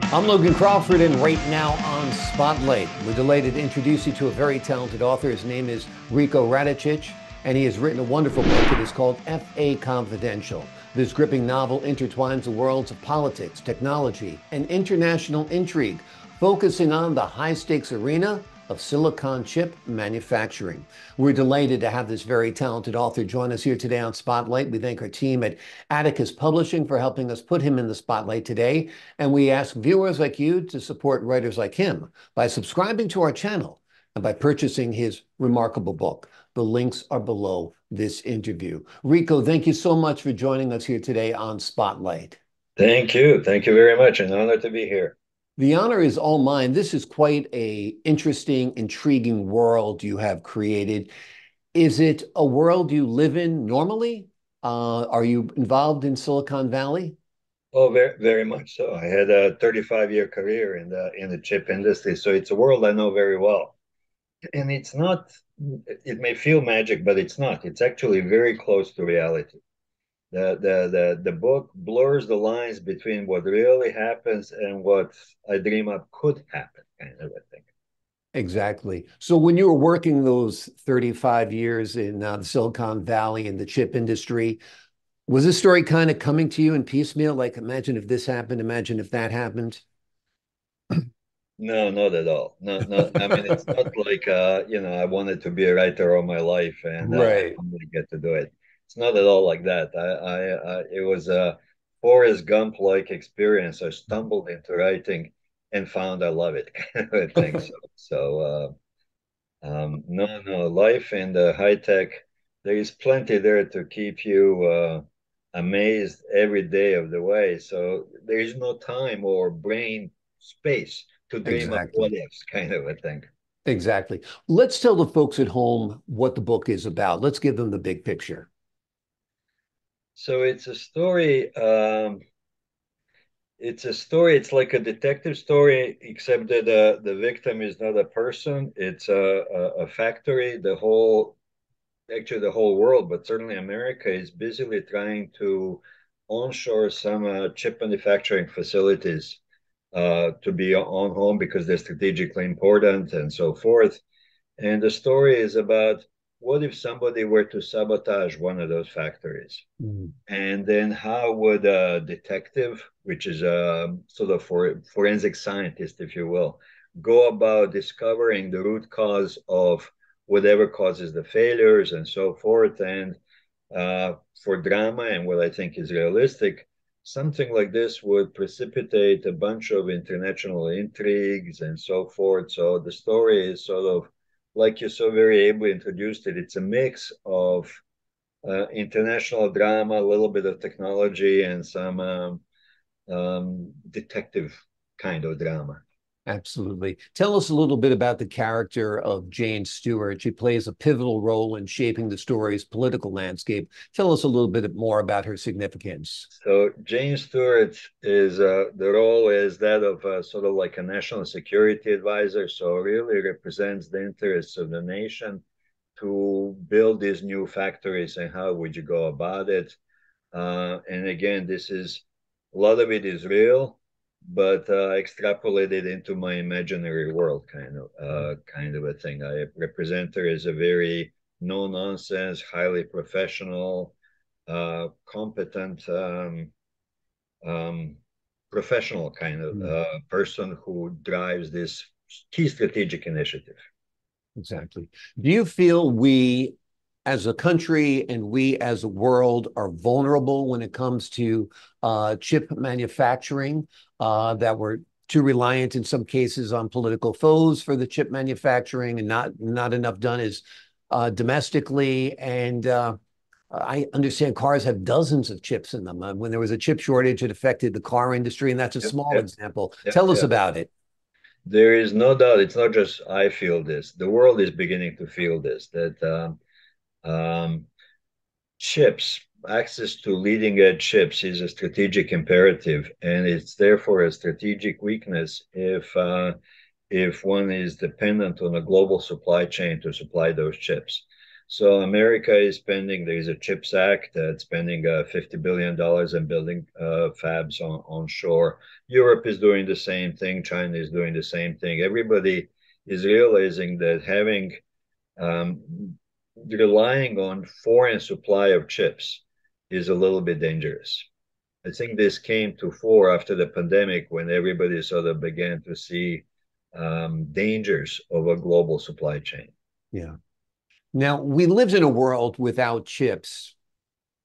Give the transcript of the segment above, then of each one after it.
I'm Logan Crawford, and right now on Spotlight, we're delighted to introduce you to a very talented author. His name is Riko Radojcic, and he has written a wonderful book. It is called F.A. Confidential. This gripping novel intertwines the worlds of politics, technology, and international intrigue, focusing on the high-stakes arena of silicon chip manufacturing. We're delighted to have this very talented author join us here today on Spotlight. We thank our team at Atticus Publishing for helping us put him in the spotlight today. And we ask viewers like you to support writers like him by subscribing to our channel and by purchasing his remarkable book. The links are below this interview. Riko, thank you so much for joining us here today on Spotlight. Thank you. Thank you very much. An honor to be here. The honor is all mine. This is quite a interesting, intriguing world you have created. Is it a world you live in normally? Are you involved in Silicon Valley? Oh, very, very much so. I had a 35-year career in the chip industry, so it's a world I know very well. And it's not, it may feel magic, but it's not. It's actually very close to reality. The book blurs the lines between what really happens and what I dream up could happen, kind of a thing. Exactly. So when you were working those 35 years in the Silicon Valley in the chip industry, was this story kind of coming to you in piecemeal? Like, imagine if this happened, imagine if that happened. No, not at all. No, no. I mean, it's not like I wanted to be a writer all my life and I Right. finally get to do it. It's not at all like that. It was a Forrest Gump-like experience. I stumbled into writing and found I love it, kind of a thing. No, no. Life in the high tech, there is plenty there to keep you amazed every day of the way. So there is no time or brain space to dream of what Exactly. ifs, kind of a thing. Exactly. Let's tell the folks at home what the book is about. Let's give them the big picture. So it's a story. It's a story. It's like a detective story, except that the victim is not a person. It's a factory. Actually, the whole world, but certainly America, is busily trying to onshore some chip manufacturing facilities to be on home because they're strategically important and so forth. And the story is about what if somebody were to sabotage one of those factories? Mm. And then how would a detective, which is a sort of forensic scientist, if you will, go about discovering the root cause of whatever causes the failures and so forth? And for drama and what I think is realistic, something like this would precipitate a bunch of international intrigues and so forth. So the story is sort of like you so very ably introduced it. It's a mix of international drama, a little bit of technology, and some detective kind of drama. Absolutely. Tell us a little bit about the character of Jane Stewart. She plays a pivotal role in shaping the story's political landscape. Tell us a little bit more about her significance. So Jane Stewart is the role is that of sort of like a national security advisor. So really represents the interests of the nation to build these new factories and how would you go about it. And again, this is a lot of it is real, but extrapolated into my imaginary world, kind of a thing. I represent her as a very no nonsense, highly professional, competent, um, professional kind of Mm. person who drives this key strategic initiative. Exactly. Do you feel we as a country and we as a world are vulnerable when it comes to chip manufacturing, that we're too reliant in some cases on political foes for the chip manufacturing and not enough done is domestically? And I understand cars have dozens of chips in them. When there was a chip shortage, it affected the car industry, and that's a Yep, small yep, example. yep, Tell us yep. about it. There is no doubt. It's not just I feel this. The world is beginning to feel this. That chips, access to leading edge chips, is a strategic imperative, and it's therefore a strategic weakness if one is dependent on a global supply chain to supply those chips. So America is spending, there's a CHIPS Act that's spending $50 billion in building fabs onshore. Europe is doing the same thing. China is doing the same thing. Everybody is realizing that having relying on foreign supply of chips is a little bit dangerous. I think this came to fore after the pandemic when everybody sort of began to see dangers of a global supply chain. Yeah. Now, we lived in a world without chips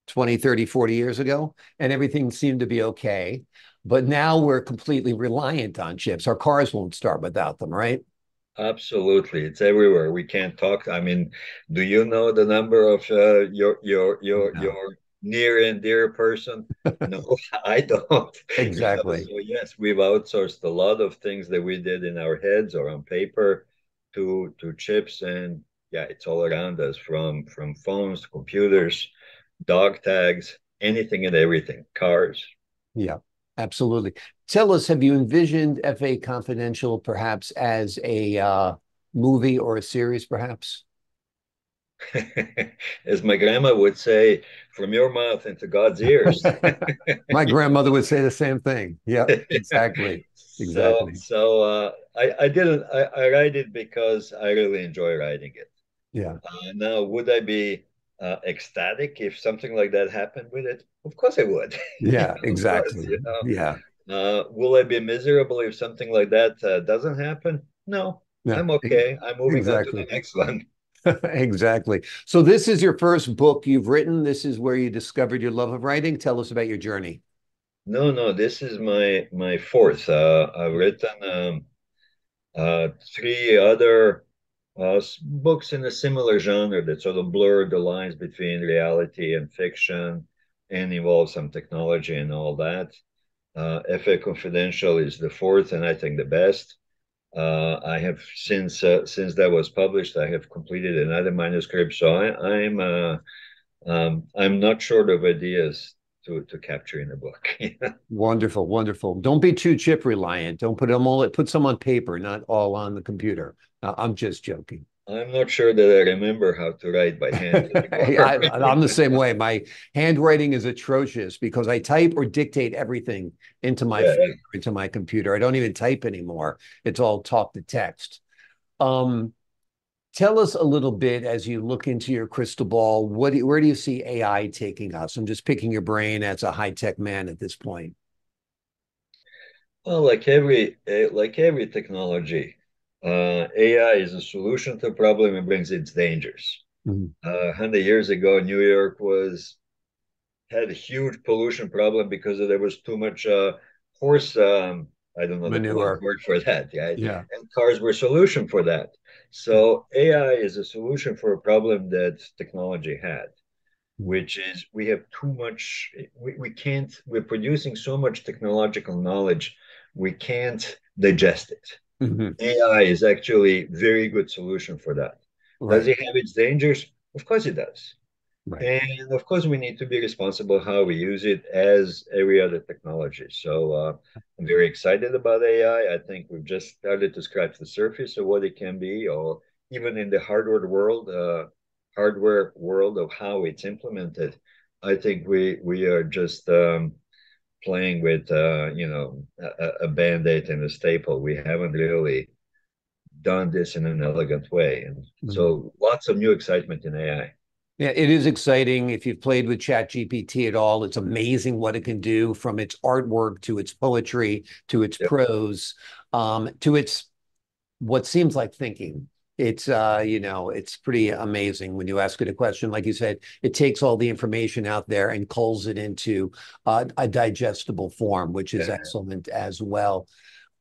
20, 30, 40 years ago, and everything seemed to be okay. But now we're completely reliant on chips. Our cars won't start without them, right? Absolutely, it's everywhere. We can't talk. I mean, do you know the number of No. your near and dear person? No, I don't. Exactly. So yes, we've outsourced a lot of things that we did in our heads or on paper to chips, and yeah, it's all around us from phones, computers, dog tags, anything and everything, cars. Yeah, absolutely. Tell us, have you envisioned FA Confidential perhaps as a movie or a series, perhaps? As my grandma would say, from your mouth into God's ears. My grandmother would say the same thing. Yeah, exactly. Exactly. I didn't I write it because I really enjoy writing it. Yeah. Now, would I be ecstatic if something like that happened with it? Of course I would. Yeah, Of course, exactly. Yeah. Will I be miserable if something like that doesn't happen? No, Yeah. I'm okay. I'm moving on to the Exactly. next one. Exactly. So this is your first book you've written. This is where you discovered your love of writing. Tell us about your journey. No, this is my fourth. I've written three other books in a similar genre that sort of blur the lines between reality and fiction and involve some technology and all that. FA Confidential is the fourth, and I think the best. I have since that was published, I have completed another manuscript, so I'm not short of ideas to capture in a book. Wonderful, wonderful. Don't be too chip reliant. Don't put them all, put some on paper, not all on the computer. I'm just joking. I'm not sure that I remember how to write by hand anymore. I'm the same way. My handwriting is atrocious because I type or dictate everything into my Yeah, phone, into my computer. I don't even type anymore. It's all talk to text. Um, Tell us a little bit as you look into your crystal ball. Where do you see AI taking us? I'm just picking your brain as a high-tech man at this point. well, like every technology, AI is a solution to a problem and brings its dangers. Mhm. 100 years ago, New York was had a huge pollution problem because there was too much horse. I don't know the polite Manure. word for that, right? Yeah. And cars were a solution for that. So AI is a solution for a problem that technology had, which is we have too much. We can't. We're producing so much technological knowledge, we can't digest it. Mhm. AI is actually a very good solution for that. Does Right. it have its dangers? Of course it does. Right. And of course, we need to be responsible how we use it as every other technology. So I'm very excited about AI. I think we've just started to scratch the surface of what it can be, or even in the hardware world of how it's implemented. I think we are just playing with a band-aid and a staple. We haven't really done this in an elegant way, and Mhm. so lots of new excitement in AI. Yeah, it is exciting. If you've played with ChatGPT at all, it's amazing what it can do from its artwork to its poetry to its Yep. prose, to its what seems like thinking. It's pretty amazing when you ask it a question. Like you said, it takes all the information out there and culls it into a digestible form, which is Yeah. excellent as well.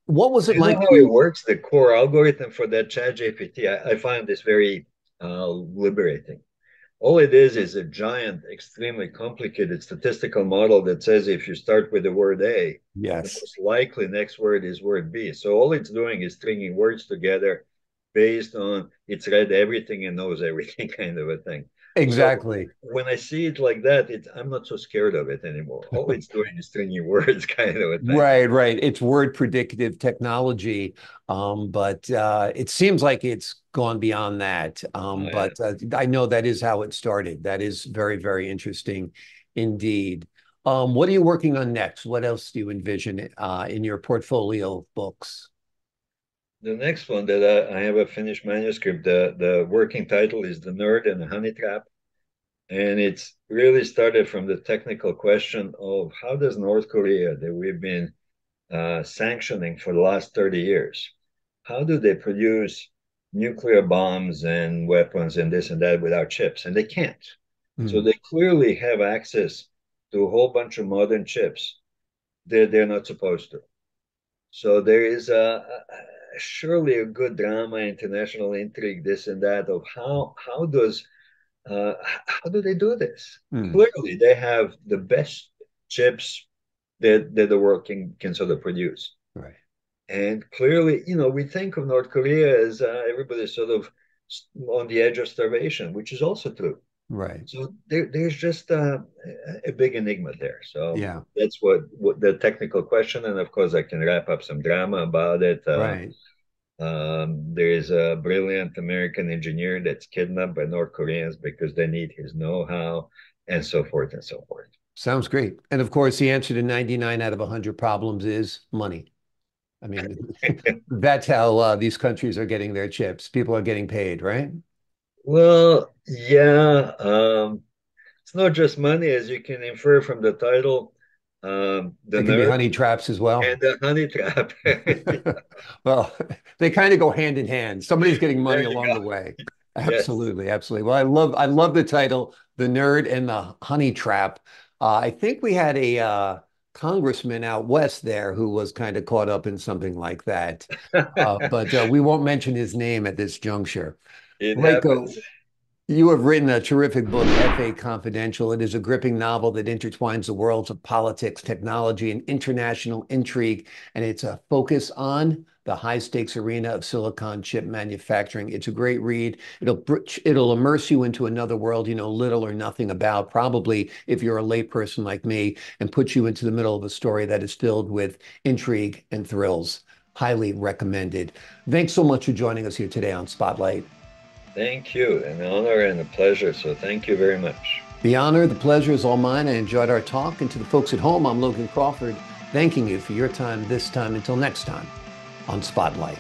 What was Do it you know like how it to? works? The core algorithm for that chat GPT, I find this very liberating. All it is a giant, extremely complicated statistical model that says if you start with the word A, the Yes. most likely next word is word B. So all it's doing is stringing words together based on it's read everything and knows everything kind of a thing. So Exactly. when I see it like that, I'm not so scared of it anymore. All it's doing is stringing words kind of a thing. Right, right. It's word predictive technology, but it seems like it's gone beyond that. Oh, yeah. But I know that is how it started. That is very, very interesting indeed. What are you working on next? What else do you envision in your portfolio of books? The next one that I have a finished manuscript, the working title is The Nerd and the Honey Trap. And it's really started from the technical question of how does North Korea, that we've been sanctioning for the last 30 years, how do they produce nuclear bombs and weapons and this and that without chips? And they can't. So Hmm. they clearly have access to a whole bunch of modern chips that they're not supposed to. So there is surely a good drama, international intrigue, this and that of uh, how do they do this? Hmm. Clearly, they have the best chips that the world can sort of produce. Right, And clearly, we think of North Korea as everybody's sort of on the edge of starvation, which is also true. right. So there's just a big enigma there. So Yeah, that's what the technical question. And of course, I can wrap up some drama about it. right. There is a brilliant American engineer that's kidnapped by North Koreans because they need his know-how, and so forth and so forth. Sounds great. And of course, the answer to 99 out of 100 problems is money. I mean, that's how these countries are getting their chips. People are getting paid, right? Well, yeah, it's not just money, as you can infer from the title, the It can be nerd honey traps as well. and the honey trap. Well, they kind of go hand in hand. Somebody's getting money There you along go. the way. Yes. Absolutely, absolutely. Well, I love the title, The Nerd and the Honey Trap. I think we had a congressman out west there who was kind of caught up in something like that. But we won't mention his name at this juncture. It Reiko, happens. you have written a terrific book, F.A. Confidential. It is a gripping novel that intertwines the worlds of politics, technology, and international intrigue, and it's a focus on the high-stakes arena of silicon chip manufacturing. It's a great read. It'll immerse you into another world you know little or nothing about, probably if you're a layperson like me, and put you into the middle of a story that is filled with intrigue and thrills. Highly recommended. Thanks so much for joining us here today on Spotlight. Thank you. An honor and a pleasure. So thank you very much. The honor, the pleasure is all mine. I enjoyed our talk. And to the folks at home, I'm Logan Crawford, thanking you for your time this time. Until next time on Spotlight.